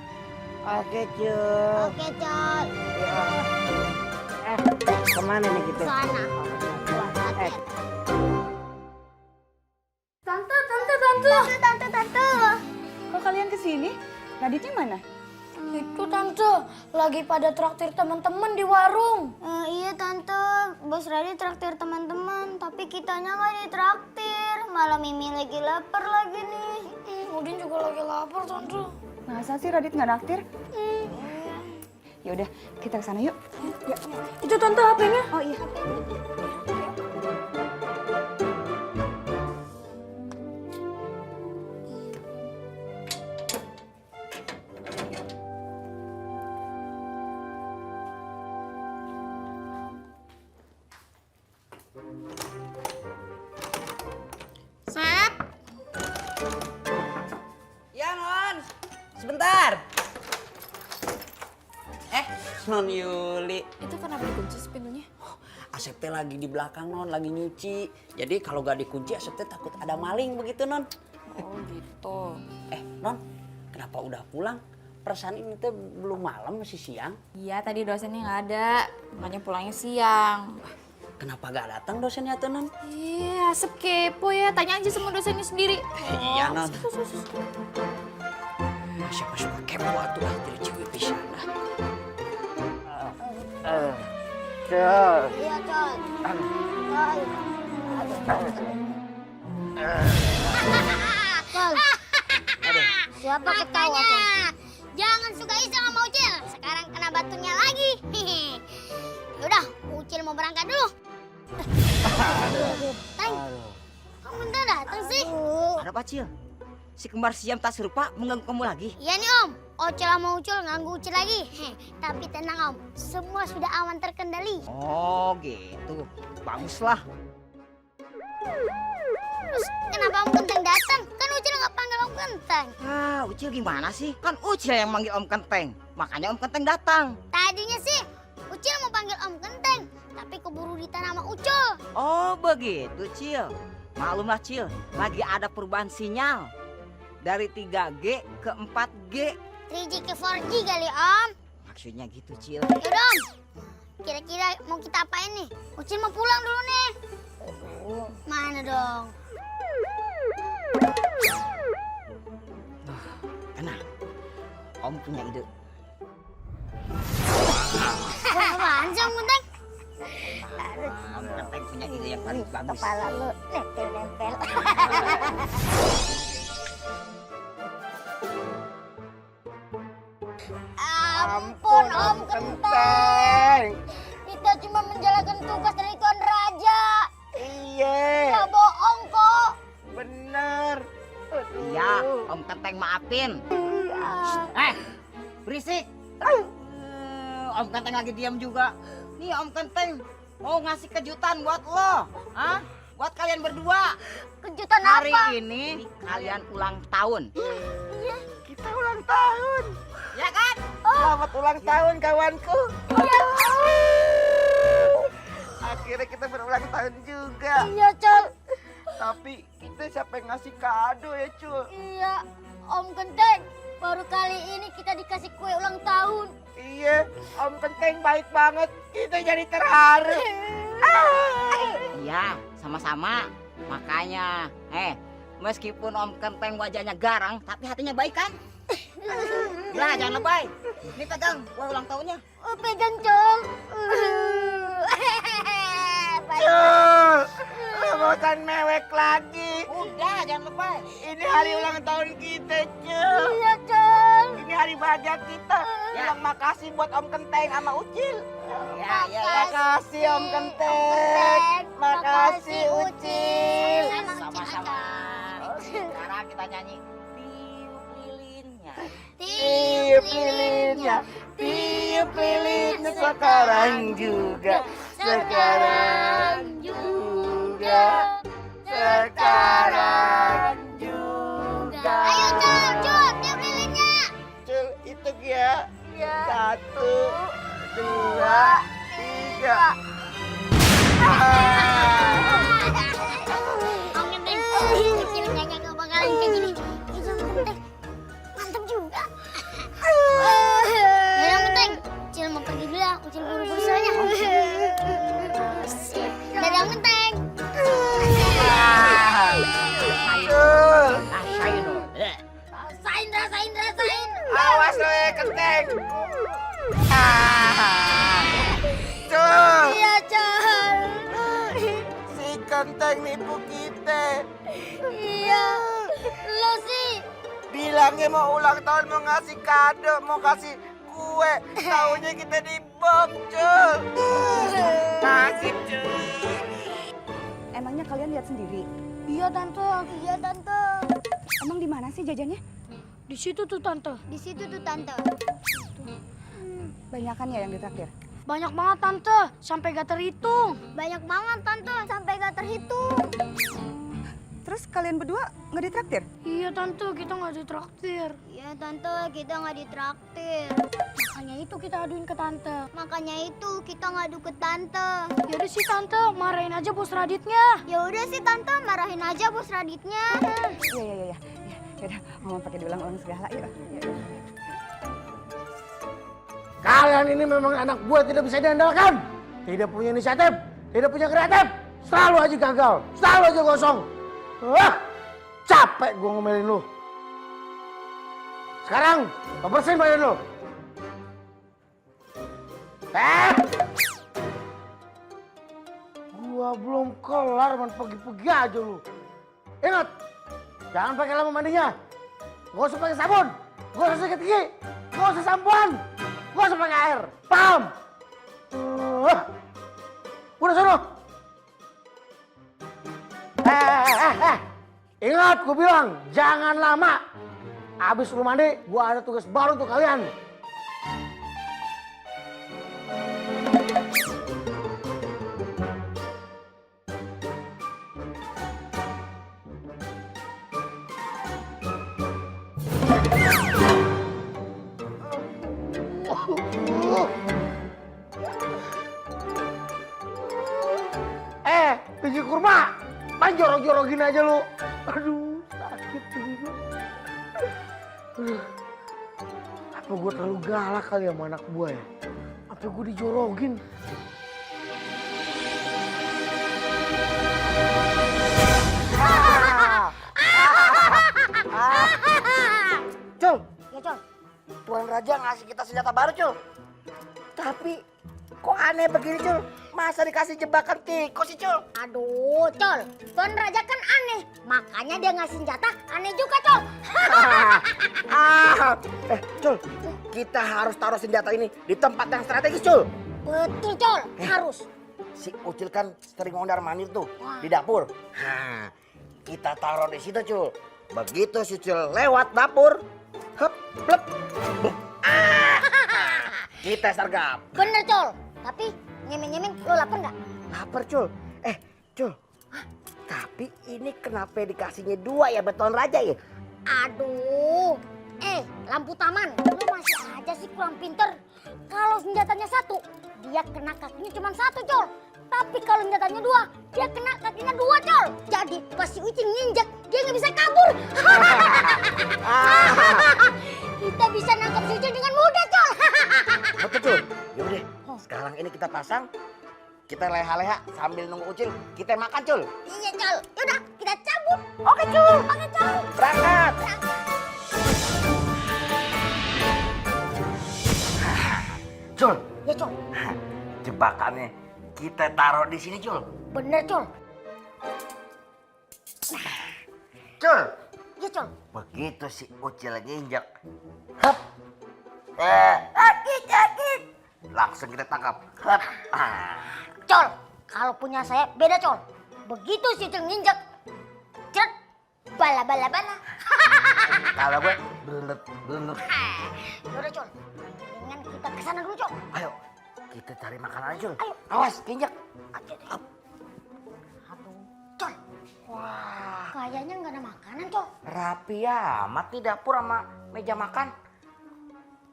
Oke, Cul. Oke, Col. Kemana nih kita? Sana. Tante. Tante. Kok kalian kesini? Raditnya mana? Itu Tante, lagi pada traktir teman-teman di warung. Iya, Tante. Bos Radit traktir teman-teman, tapi kitanya nggak ditraktir. Malah Mimi lagi lapar lagi nih. Udin juga lagi lapar, Tante. Masa sih Radit nggak naktir? Ya udah, kita ke sana yuk. Ya. Itu Tante HP-nya. Oh iya. Sep, Ya, Non. Sebentar. Non Yuli. itu kenapa dikunci sih pintunya? Asep teh lagi di belakang, Non, lagi nyuci. Jadi kalau gak dikunci Asep teh takut ada maling begitu, Non. Oh gitu. Non, kenapa udah pulang? Perasaan ini teh belum malam, masih siang. Iya, tadi dosennya nggak ada, makanya pulangnya siang. Kenapa gak datang dosennya tuh non? Iya, Asep kepo ya. Tanya aja sama dosennya sendiri. Iya non. Siapa suka kepo atuh lah jadi cewek pisan lah. Iya, Col. Col. Siapa ketawa, Col? Jangan suka iseng sama Ucil. Sekarang kena batunya lagi. Yaudah, Ucil mau berangkat dulu. Teng, kamu bentar datang sih? Ada apa, Cil? Si kembar siam tak serupa mengganggu kamu lagi? Iya nih Om, Ocel sama Ucil ganggu Ucil lagi. Tapi tenang Om, semua sudah aman terkendali. Oh gitu, baguslah. Terus kenapa Om Kenteng datang? Kan Ucil nggak panggil Om Kenteng. Ah, Ucil gimana sih? Kan Ucil yang manggil Om Kenteng, makanya Om Kenteng datang. Tadinya sih Ucil mau panggil Om Kenteng, tapi keburu ditahan sama Ucil. Oh begitu, Cil. Maklumlah, Cil, lagi ada perubahan sinyal. Dari 3G ke 4G. 3G ke 4G kali Om. Maksudnya gitu, Cil. Yaudah Om, kira-kira mau kita apain nih? Ucil mau pulang dulu nih. Mana dong? Tenang, Om punya ide. Apaan sih Om Kenteng? Om Kenteng punya ide yang paling bagus. Kepala lu nempel-nempel. Ampun Om Kenteng. Kita cuma menjalankan tugas dari Tuan Raja. Iya, Gak bohong kok. bener. Iya, Om Kenteng maafin. Berisik. Om Kenteng lagi diam juga. Nih Om Kenteng mau ngasih kejutan buat lo. Hah? Buat kalian berdua. Kejutan Hari apa? ini kalian ulang tahun. Iya. Kita ulang tahun. Ya kan? Selamat ulang tahun kawanku. Akhirnya kita berulang tahun juga. Iya, Col. Tapi kita siapa yang ngasih kado ya, Cul? Iya, Om Kenteng. Baru kali ini kita dikasih kue ulang tahun. Iya, Om Kenteng baik banget. Kita jadi terharu. Iya, sama-sama. Makanya, meskipun Om Kenteng wajahnya garang, tapi hatinya baik kan? Nah, jangan lebay. Ini pegang kue ulang tahunnya. Oh, pegang, Col. Cul, lu bosan mewek lagi. Udah, jangan lebay. Ini hari ulang tahun kita, Cul. Iya, Col. Ini hari bahagia kita. Ya. Bilang makasih buat Om Kenteng sama Ucil. Ya. Makasih Om Kenteng. Makasih Ucil. Sama-sama. Sekarang kita nyanyi tiup lilinnya. Tiup lilinnya, tiup lilinnya sekarang juga. Sekarang juga. Sekarang juga. Ayo, Col, Col, tiup lilinnya. Cul, itu ya. 1, 2, 3. Om Kenteng, Ucil nyanyi gak bakalan kayak gini. Itu Om Kenteng, mantap juga. Ya, Om Kenteng, Ucil mau pergi dulu ya. Ucil buru-buru soalnya. Dadah Om Kenteng. Cul, Rasain lo. Rasain. awas lo ya Kenteng. Cul, Iya, Col. si Kenteng nipu kita. Iya, lo sih. Bilangnya mau ulang tahun, mau ngasih kado, mau kasih kue. Taunya kita dibom, Cul. Nasib, Cul. Emangnya kalian lihat sendiri? Iya Tante, Emang di mana sih jajannya? di situ tuh Tante. Di situ tuh Tante. Banyakan ya yang ditraktir? Banyak banget Tante, sampai gak terhitung. Banyak banget Tante, sampai gak terhitung. Terus kalian berdua nggak ditraktir? Iya Tante, kita nggak ditraktir. Iya Tante, kita nggak ditraktir. Makanya itu kita aduin ke Tante. Makanya itu kita ngadu ke Tante. Yaudah sih Tante, marahin aja bos Raditnya. Ya udah sih Tante, marahin aja bos Raditnya. Iya. Yaudah, mau pakai diulang-ulang segala yuk. Kalian ini memang anak buah tidak bisa diandalkan. Tidak punya inisiatif. Tidak punya kreatif, selalu aja gagal, selalu aja kosong. Capek gue ngomelin lu. Sekarang, lo bersihin badan lu. Gua belum kelar, man, pergi-pergi aja lu. Ingat, jangan pakai lama mandinya. Gak usah pakai sabun, gak usah sikat gigi, gak usah sampoan, gak usah pakai air. Paham? Udah sono. Ingat, gue bilang jangan lama. Abis lu mandi, gue ada tugas baru untuk kalian. Biji kurma, main jorok-jorokin aja lu. Aduh, sakit tinggi gue. Apa gue terlalu galak kali sama anak gue ya? Apa gue dijorokin? Cul, Ya, Col. Tuan Raja ngasih kita senjata baru, Cul. Tapi kok aneh begini, Cul? Masa dikasih jebakan tikus sih, Cul? Aduh, Col. Tuan Raja kan aneh. Makanya dia ngasih senjata aneh juga, Col. Cul, kita harus taruh senjata ini di tempat yang strategis, Cul. Betul, Col. Harus. Si Ucil kan sering mondar mandir tuh di dapur. Kita taruh di situ, Cul. Begitu si Ucil lewat dapur, hep, plep, buk. Kita sergap. Bener, Col. Tapi nyemeng-nyemeng, lo lapar nggak? Lapar, Cul. Cul. Tapi ini kenapa dikasihnya 2 ya beton raja ya? Aduh. Lampu taman. Lo masih aja sih kurang pinter. Kalau senjatanya 1, dia kena kakinya cuma 1, Col. Tapi kalau senjatanya 2, dia kena kakinya 2, Col. Jadi pas si Ucil nginjek, dia nggak bisa kabur. Kita bisa nangkap si Ucil dengan mudah, Col. Betul, Cul. Yaudah, sekarang ini kita pasang. Kita leha-leha sambil nunggu Ucil. Kita makan, Cul. Iya, Col. Yaudah, kita cabut. Oke, Cul. Oke, Col. Berangkat. Cul. Ya, Col. Jebakannya kita taruh di sini, Cul. Bener, Col. Cul. Ya, Col. Begitu si Ucil nginjek. Sakit. Langsung kita tangkap. Hep. Col, kalau punya saya beda, Col. Begitu si Ucil nginjek, cet, bala. Kalau gue belet. Yaudah, Col. Dengan kita kesana dulu, Col. Ayo, kita cari makanan, Cul. Ayo. Awas, injek. Aduh, Col. Wah, kayaknya nggak ada makanan, Col. Rapi amat nih dapur sama meja makan.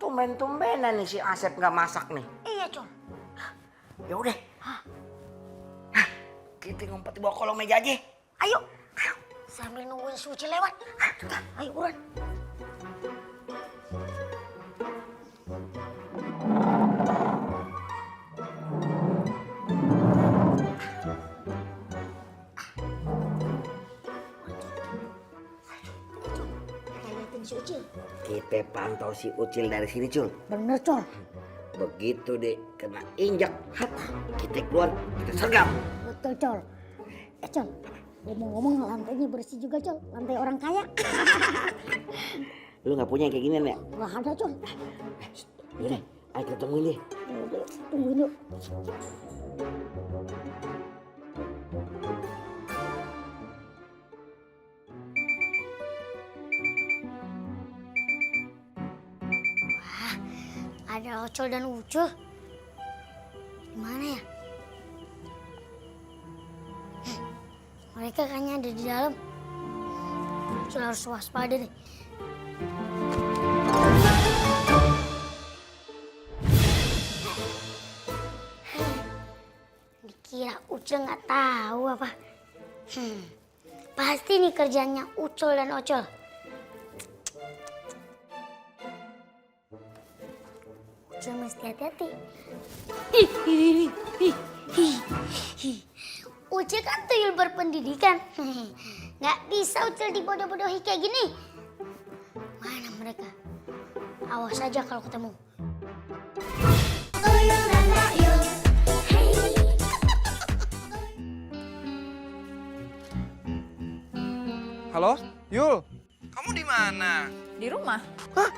Tumben-tumbenan nih si Asep nggak masak nih. Iya, Col. Ya udah. Kita ngumpet di bawah kolong meja aja. Ayo. Sambil nungguin si Ucil lewat. Ayo, buruan. Si Ucil. Kita pantau si Ucil dari sini, Cul. Bener, Col. Begitu deh kena injak, kita keluar, kita sergap. Betul, Col. Col, ngomong-ngomong lantainya bersih juga, Col. Lantai orang kaya. Lu nggak punya yang kayak gini, Nek? Nggak ada, Col. Yaudah, ayo kita tungguin deh. Tungguin yuk. Ada Ocol dan Ucul. Gimana ya? Mereka kayaknya ada di dalam. Ucul harus waspada nih. Dikira Ucul nggak tahu apa. Pasti nih kerjanya Ucul dan Ocol. Ucil mesti hati-hati. Ucil kan tuyul berpendidikan. Nggak bisa Ucil dibodoh-bodohi kayak gini. Mana mereka? Awas aja kalau ketemu. Halo, Yul. Kamu di mana? Di rumah. Hah?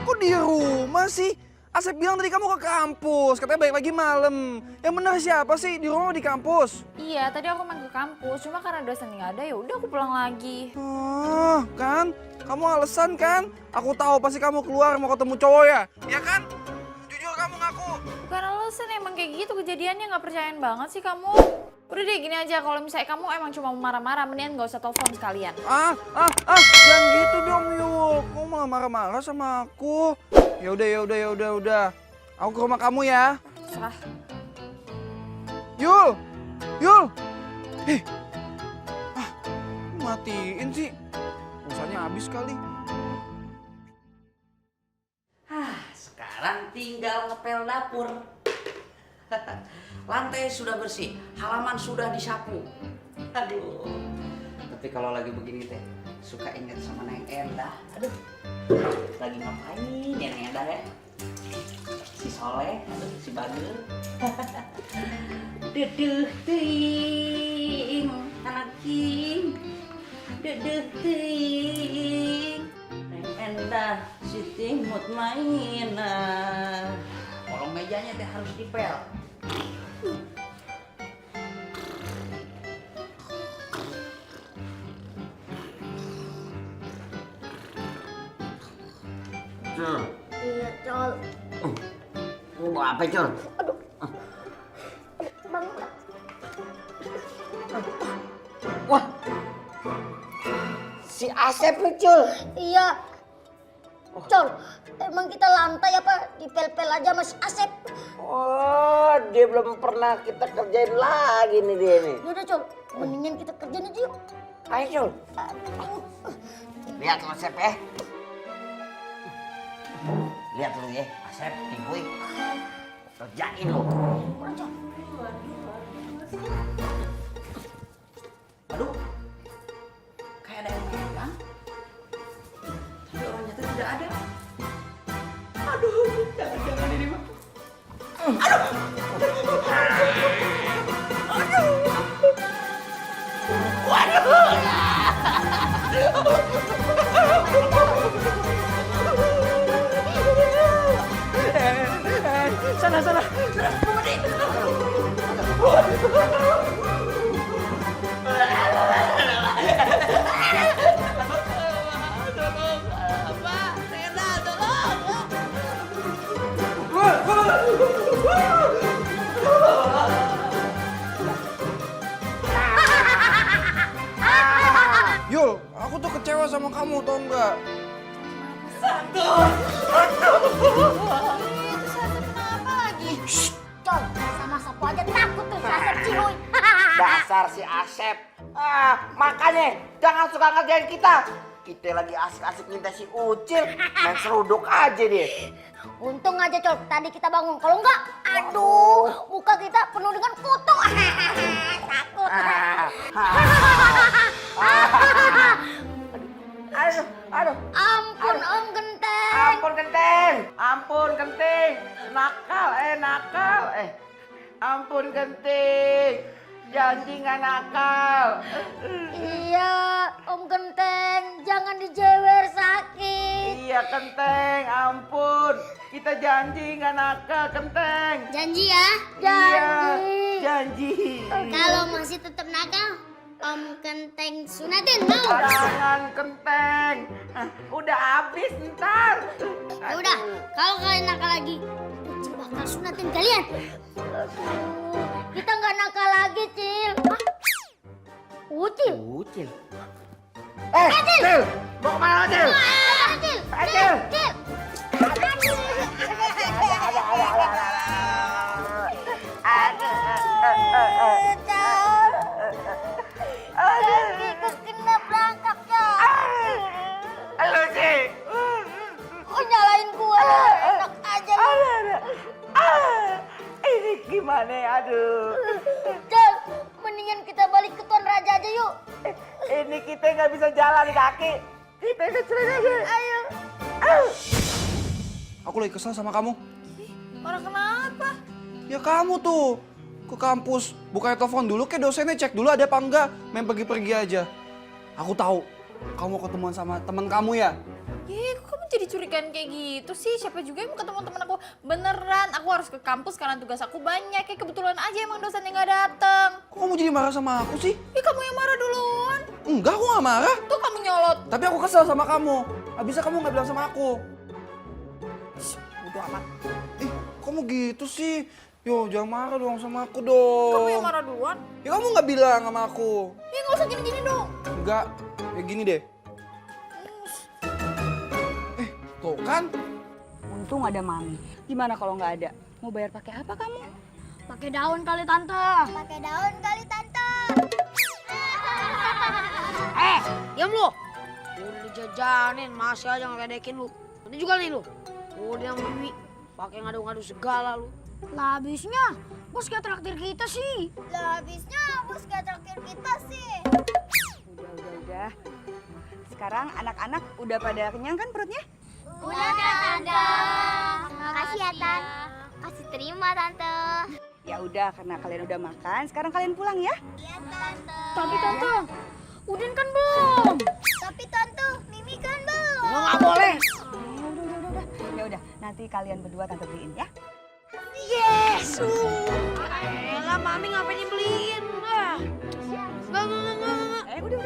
Kok di rumah sih? Asep bilang tadi kamu ke kampus, katanya balik lagi malam. Yang benar siapa sih? Di rumah atau di kampus? Iya, tadi aku main ke kampus, cuma karena dosen nggak ada ya udah aku pulang lagi. Oh, kan? Kamu alasan kan? Aku tahu pasti kamu keluar mau ketemu cowok ya? Ya kan? Jujur kamu ngaku. Bukan alasan, emang kayak gitu kejadiannya, nggak percayaan banget sih kamu. Udah deh gini aja, kalau misalnya kamu emang cuma mau marah-marah, mendingan nggak usah telepon sekalian. Jangan gitu dong Yul. Kamu malah marah-marah sama aku. Ya udah. Aku ke rumah kamu ya. Serah. Yul. Matiin sih. Pulsanya habis kali. Sekarang tinggal ngepel dapur. Lantai sudah bersih, halaman sudah disapu. Aduh. Tapi kalau lagi begini teh, suka ingat sama Neng Endah. Aduh. Lagi ngapain ya Neng Endah ya? Si Soleh, aduh si Bagel. Duduh ting, anak king. Duduh ting. Neng Endah, si ting mut main. Kolong mejanya teh harus dipel. Cul. Iya, Col. Mau bawa apa, Cul? Bang, Wah. Si Asep nih, Cul. iya. Col, emang kita lantai apa dipel-pel aja Mas Asep? Oh, dia belum pernah kita kerjain lagi nih dia nih. Yaudah Col, mendingan kita kerjain aja yuk. Ayo, Cul. Lihat Asep ya. Lihat lu ya, Asep, Tiboy. Kerjain lu. Aduh, kayak ada yang megang. Tapi orangnya tuh tidak ada. Aduh, jangan ini mah. Sana. Yul, aku tuh kecewa sama kamu, tau nggak? Col, sama sapu aja takut tuh si Asep Cihuy. Dasar si Asep. Makanya jangan suka ngerjain kita. Kita lagi asik-asik minta si Ucil, main seruduk aja deh. Untung aja Col, tadi kita bangun. Kalau enggak, aduh, muka kita penuh dengan kutu. Takut. Aduh. Ampun Om Genteng. Ampun Genteng. Nakal. Ampun Genteng. Janji nggak nakal. Iya, Om Genteng, jangan dijewer sakit. Iya Genteng, ampun. Kita janji nggak nakal Genteng. Janji ya? Iya, janji. Kalau masih tetap nakal, Om Genteng sunatin mau? Jangan Genteng. Udah habis ntar. Ya udah, kalau kalian nakal lagi, Ucil bakal sunatin kalian. Kita nggak nakal lagi, Cil. Ucil. Cil, mau kemana Cil? Cil. Cil. Kita kena perangkap, Cil. Halo Cil. Oh, nyalain gua. Enak aja lu. Ini kita nggak bisa jalan kaki. Kita kecilin aja. Ayo. Aku lagi kesel sama kamu. Marah kenapa? Ya kamu tuh ke kampus, bukannya telepon dulu ke dosennya, cek dulu ada apa enggak, main pergi-pergi aja. Aku tahu kamu ketemuan sama teman kamu ya. Kok kamu jadi curigaan kayak gitu sih? Siapa juga yang mau ketemu teman aku? Beneran, aku harus ke kampus karena tugas aku banyak. Kayak kebetulan aja emang dosennya nggak datang. Kok kamu jadi marah sama aku sih? Kamu yang marah duluan. Enggak, aku nggak marah. Tuh kamu nyolot. Tapi aku kesel sama kamu. Abisnya kamu nggak bilang sama aku. Udah amat. Kamu gitu sih. Yo, jangan marah dong sama aku dong. Kamu yang marah duluan. Ya kamu nggak bilang sama aku. Nggak usah gini-gini dong. Enggak, kayak gini deh. Tuh kan? Untung ada Mami. Gimana kalau nggak ada? Mau bayar pakai apa kamu? Pakai daun kali tante. Pakai daun kali tante. Diam lu. Udah dijajanin, masih aja ngeledekin lu. Ini juga nih lu. Udah Mimi, pakai ngadu-ngadu segala lu. Lah habisnya, bos gak traktir kita sih. Lah habisnya bos gak traktir kita sih. Udah. Sekarang anak-anak udah pada kenyang kan perutnya? Udah tante. Makasih ya tante. Kasih terima tante. Ya udah, karena kalian udah makan, sekarang kalian pulang ya. Iya tante. Tapi tante, Udin kan belum. Tapi tante, Mimi kan belum. Lo gak boleh. Udah. Ya udah, nanti kalian berdua tante beliin ya. Yes. Elah, Mami ngapain dibeliin? Enggak. Udah.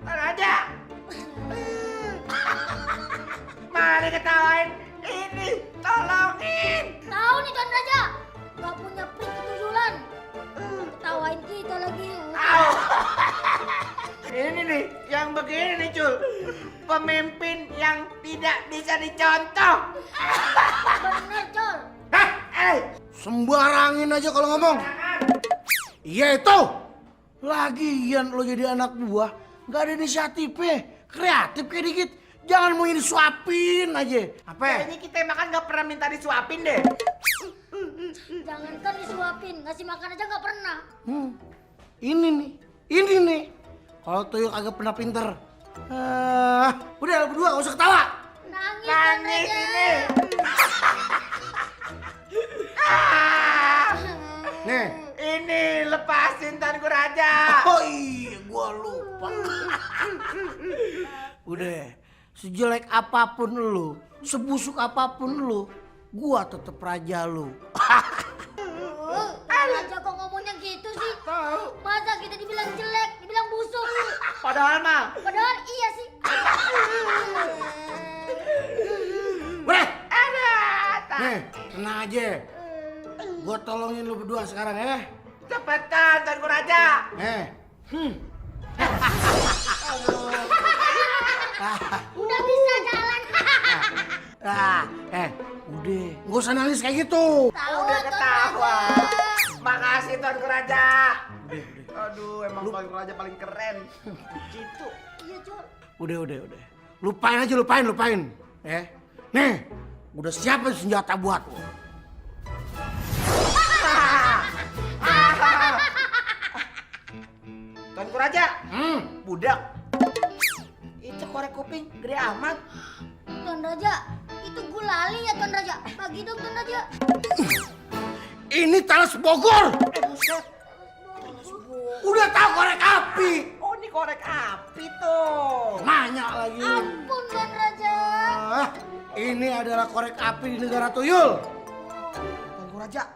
Raja. Mari ketawain. Ini tolongin. Tahu nih Tuan Raja, nggak punya prik ketujulan. Ketawain kita lagi. Ini nih, yang begini nih Cul. Pemimpin yang tidak bisa dicontoh. Bener Col. Sembarangin aja kalau ngomong. Iya itu. Lagian lo jadi anak buah, nggak ada inisiatifnya. Kreatif kayak dikit. Jangan mau disuapin aja. Apa? Kayaknya kita makan nggak pernah minta disuapin deh. Jangankan disuapin, ngasih makan aja nggak pernah. Ini nih. Kalau tuyul kagak pernah pinter. Udah lo berdua gak usah ketawa. Nangis ini. Nih, ini lepasin Tuanku Raja. Oh iya, gua lupa. Udah, sejelek apapun lu, sebusuk apapun lu, gua tetep raja lu. Raja kok ngomongnya gitu sih? Masa kita dibilang jelek, dibilang busuk? Padahal mah. Padahal iya sih. Udah. Nih, tenang aja. Gua tolongin lu berdua sekarang ya. Cepetan Tuanku Raja. Udah bisa jalan. Udah. Nggak usah nangis kayak gitu. Udah ketawa. Makasih Tuanku Raja. Aduh, emang Tuanku Raja paling keren. Gitu. Iya Col. Udah. Lupain aja, lupain. Nih, udah siap senjata buat lo. Tuanku Raja. Budak. Itu korek kuping gede amat. Tuan Raja, itu gulali ya Tuan Raja. Bagi dong Tuan Raja. Ini talas Bogor. Buset. Udah tahu korek api. Oh, ini korek api tuh. Nanya lagi. Ampun Tuan Raja. Ini adalah korek api di negara tuyul. Tuanku Raja.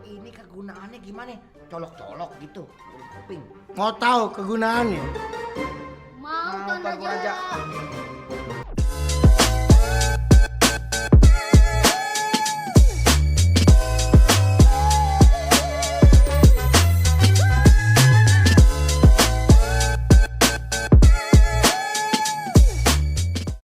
Ini kegunaannya gimana? Colok-colok gitu. Kuping. Mau tahu kegunaannya? Mau Tuan Raja.